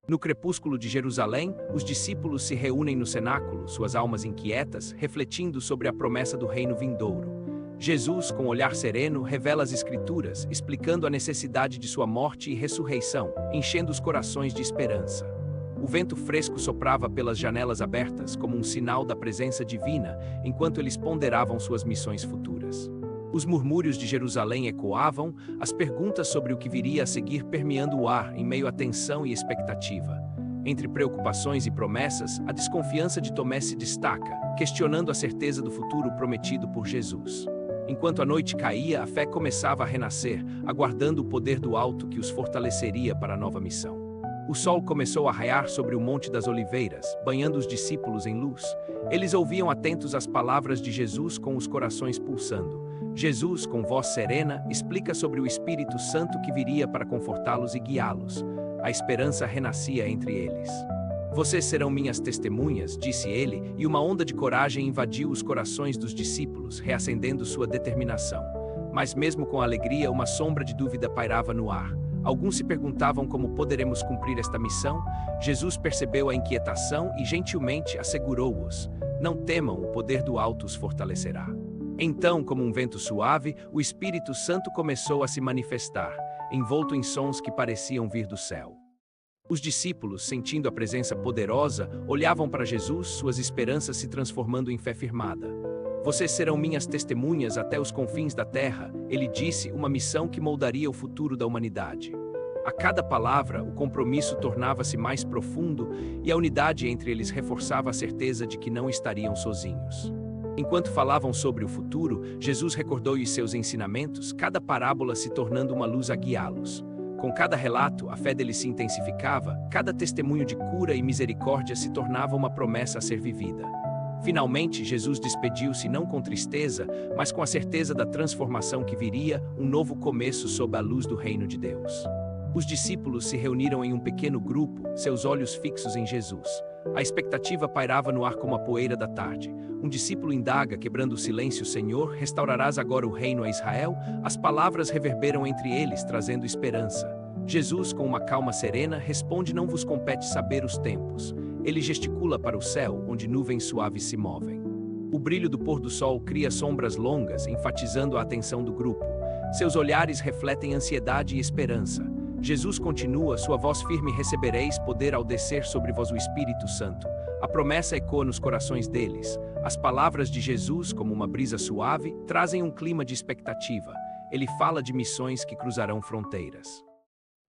No crepúsculo de Jerusalém, os discípulos se reúnem no cenáculo, suas almas inquietas, refletindo sobre a promessa do reino vindouro. Jesus, com olhar sereno, revela as Escrituras, explicando a necessidade de sua morte e ressurreição, enchendo os corações de esperança. O vento fresco soprava pelas janelas abertas, como um sinal da presença divina, enquanto eles ponderavam suas missões futuras. Os murmúrios de Jerusalém ecoavam, as perguntas sobre o que viria a seguir permeando o ar em meio à tensão e expectativa. Entre preocupações e promessas, a desconfiança de Tomé se destaca, questionando a certeza do futuro prometido por Jesus. Enquanto a noite caía, a fé começava a renascer, aguardando o poder do alto que os fortaleceria para a nova missão. O sol começou a raiar sobre o Monte das Oliveiras, banhando os discípulos em luz. Eles ouviam atentos as palavras de Jesus com os corações pulsando. Jesus, com voz serena, explica sobre o Espírito Santo que viria para confortá-los e guiá-los. A esperança renascia entre eles. Vocês serão minhas testemunhas, disse ele, e uma onda de coragem invadiu os corações dos discípulos, reacendendo sua determinação. Mas mesmo com alegria, uma sombra de dúvida pairava no ar. Alguns se perguntavam como poderemos cumprir esta missão. Jesus percebeu a inquietação e gentilmente assegurou-os: não temam, o poder do alto os fortalecerá. Então, como um vento suave, o Espírito Santo começou a se manifestar, envolto em sons que pareciam vir do céu. Os discípulos, sentindo a presença poderosa, olhavam para Jesus, suas esperanças se transformando em fé firmada. Vocês serão minhas testemunhas até os confins da terra, ele disse, uma missão que moldaria o futuro da humanidade. A cada palavra, o compromisso tornava-se mais profundo e a unidade entre eles reforçava a certeza de que não estariam sozinhos. Enquanto falavam sobre o futuro, Jesus recordou-lhes seus ensinamentos, cada parábola se tornando uma luz a guiá-los. Com cada relato, a fé deles se intensificava, cada testemunho de cura e misericórdia se tornava uma promessa a ser vivida. Finalmente, Jesus despediu-se não com tristeza, mas com a certeza da transformação que viria, um novo começo sob a luz do reino de Deus. Os discípulos se reuniram em um pequeno grupo, seus olhos fixos em Jesus. A expectativa pairava no ar como a poeira da tarde. Um discípulo indaga, quebrando o silêncio: Senhor, restaurarás agora o reino a Israel? As palavras reverberam entre eles, trazendo esperança. Jesus, com uma calma serena, responde: não vos compete saber os tempos. Ele gesticula para o céu, onde nuvens suaves se movem. O brilho do pôr do sol cria sombras longas, enfatizando a atenção do grupo. Seus olhares refletem ansiedade e esperança. Jesus continua, sua voz firme: recebereis poder ao descer sobre vós o Espírito Santo. A promessa ecoa nos corações deles. As palavras de Jesus, como uma brisa suave, trazem um clima de expectativa. Ele fala de missões que cruzarão fronteiras.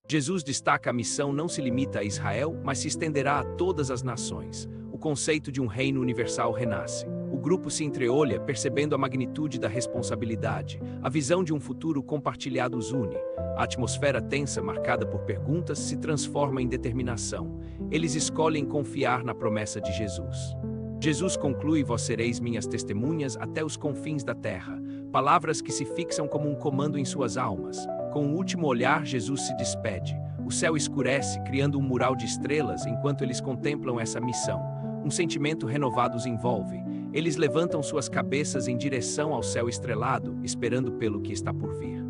Jesus destaca: a missão não se limita a Israel, mas se estenderá a todas as nações. O conceito de um reino universal renasce. O grupo se entreolha, percebendo a magnitude da responsabilidade. A visão de um futuro compartilhado os une. A atmosfera tensa, marcada por perguntas, se transforma em determinação. Eles escolhem confiar na promessa de Jesus. Jesus conclui: vós sereis minhas testemunhas até os confins da terra. Palavras que se fixam como um comando em suas almas. Com um último olhar, Jesus se despede. O céu escurece, criando um mural de estrelas enquanto eles contemplam essa missão. Um sentimento renovado os envolve. Eles levantam suas cabeças em direção ao céu estrelado, esperando pelo que está por vir.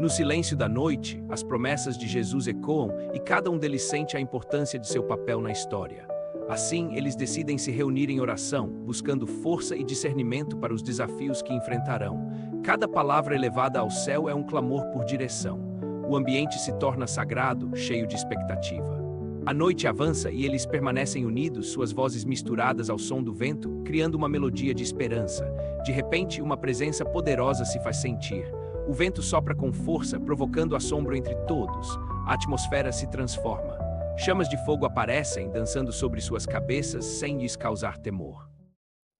No silêncio da noite, as promessas de Jesus ecoam e cada um deles sente a importância de seu papel na história. Assim, eles decidem se reunir em oração, buscando força e discernimento para os desafios que enfrentarão. Cada palavra elevada ao céu é um clamor por direção. O ambiente se torna sagrado, cheio de expectativa. A noite avança e eles permanecem unidos, suas vozes misturadas ao som do vento, criando uma melodia de esperança. De repente, uma presença poderosa se faz sentir. O vento sopra com força, provocando assombro entre todos. A atmosfera se transforma. Chamas de fogo aparecem, dançando sobre suas cabeças, sem lhes causar temor.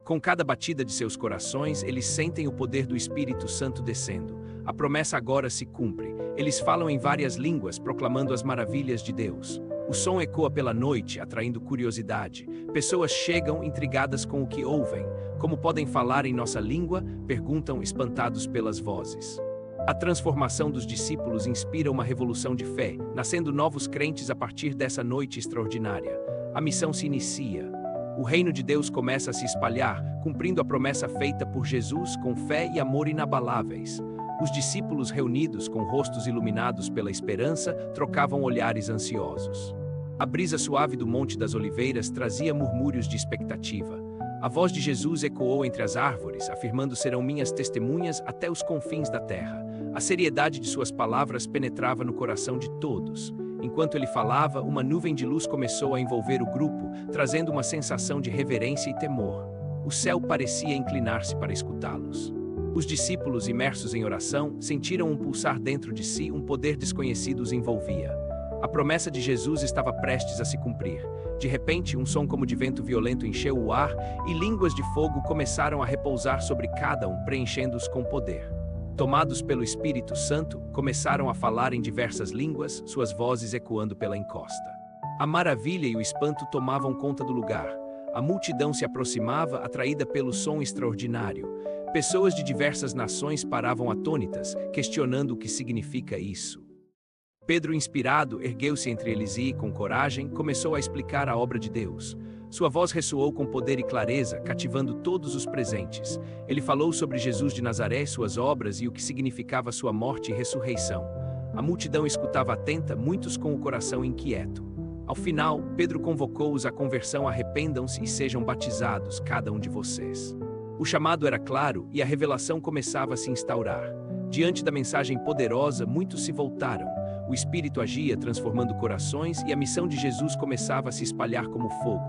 Com cada batida de seus corações, eles sentem o poder do Espírito Santo descendo. A promessa agora se cumpre. Eles falam em várias línguas, proclamando as maravilhas de Deus. O som ecoa pela noite, atraindo curiosidade. Pessoas chegam intrigadas com o que ouvem. Como podem falar em nossa língua? Perguntam, espantados pelas vozes. A transformação dos discípulos inspira uma revolução de fé, nascendo novos crentes a partir dessa noite extraordinária. A missão se inicia. O reino de Deus começa a se espalhar, cumprindo a promessa feita por Jesus com fé e amor inabaláveis. Os discípulos, reunidos com rostos iluminados pela esperança, trocavam olhares ansiosos. A brisa suave do Monte das Oliveiras trazia murmúrios de expectativa. A voz de Jesus ecoou entre as árvores, afirmando: serão minhas testemunhas até os confins da terra. A seriedade de suas palavras penetrava no coração de todos. Enquanto ele falava, uma nuvem de luz começou a envolver o grupo, trazendo uma sensação de reverência e temor. O céu parecia inclinar-se para escutá-los. Os discípulos, imersos em oração, sentiram um pulsar dentro de si, um poder desconhecido os envolvia. A promessa de Jesus estava prestes a se cumprir. De repente, um som como de vento violento encheu o ar e línguas de fogo começaram a repousar sobre cada um, preenchendo-os com poder. Tomados pelo Espírito Santo, começaram a falar em diversas línguas, suas vozes ecoando pela encosta. A maravilha e o espanto tomavam conta do lugar. A multidão se aproximava, atraída pelo som extraordinário. Pessoas de diversas nações paravam atônitas, questionando o que significa isso. Pedro, inspirado, ergueu-se entre eles e, com coragem, começou a explicar a obra de Deus. Sua voz ressoou com poder e clareza, cativando todos os presentes. Ele falou sobre Jesus de Nazaré, suas obras e o que significava sua morte e ressurreição. A multidão escutava atenta, muitos com o coração inquieto. Ao final, Pedro convocou-os à conversão: arrependam-se e sejam batizados, cada um de vocês. O chamado era claro e a revelação começava a se instaurar. Diante da mensagem poderosa, muitos se voltaram. O Espírito agia, transformando corações, e a missão de Jesus começava a se espalhar como fogo.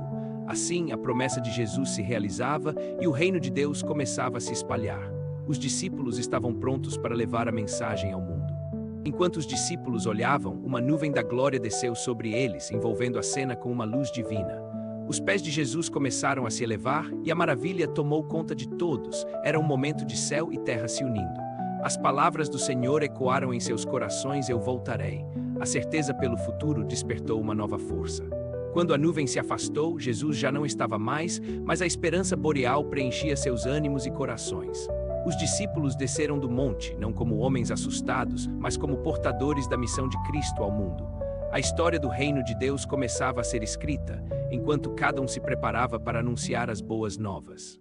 Assim, a promessa de Jesus se realizava e o reino de Deus começava a se espalhar. Os discípulos estavam prontos para levar a mensagem ao mundo. Enquanto os discípulos olhavam, uma nuvem da glória desceu sobre eles, envolvendo a cena com uma luz divina. Os pés de Jesus começaram a se elevar e a maravilha tomou conta de todos. Era um momento de céu e terra se unindo. As palavras do Senhor ecoaram em seus corações: eu voltarei. A certeza pelo futuro despertou uma nova força. Quando a nuvem se afastou, Jesus já não estava mais, mas a esperança boreal preenchia seus ânimos e corações. Os discípulos desceram do monte, não como homens assustados, mas como portadores da missão de Cristo ao mundo. A história do reino de Deus começava a ser escrita, enquanto cada um se preparava para anunciar as boas novas.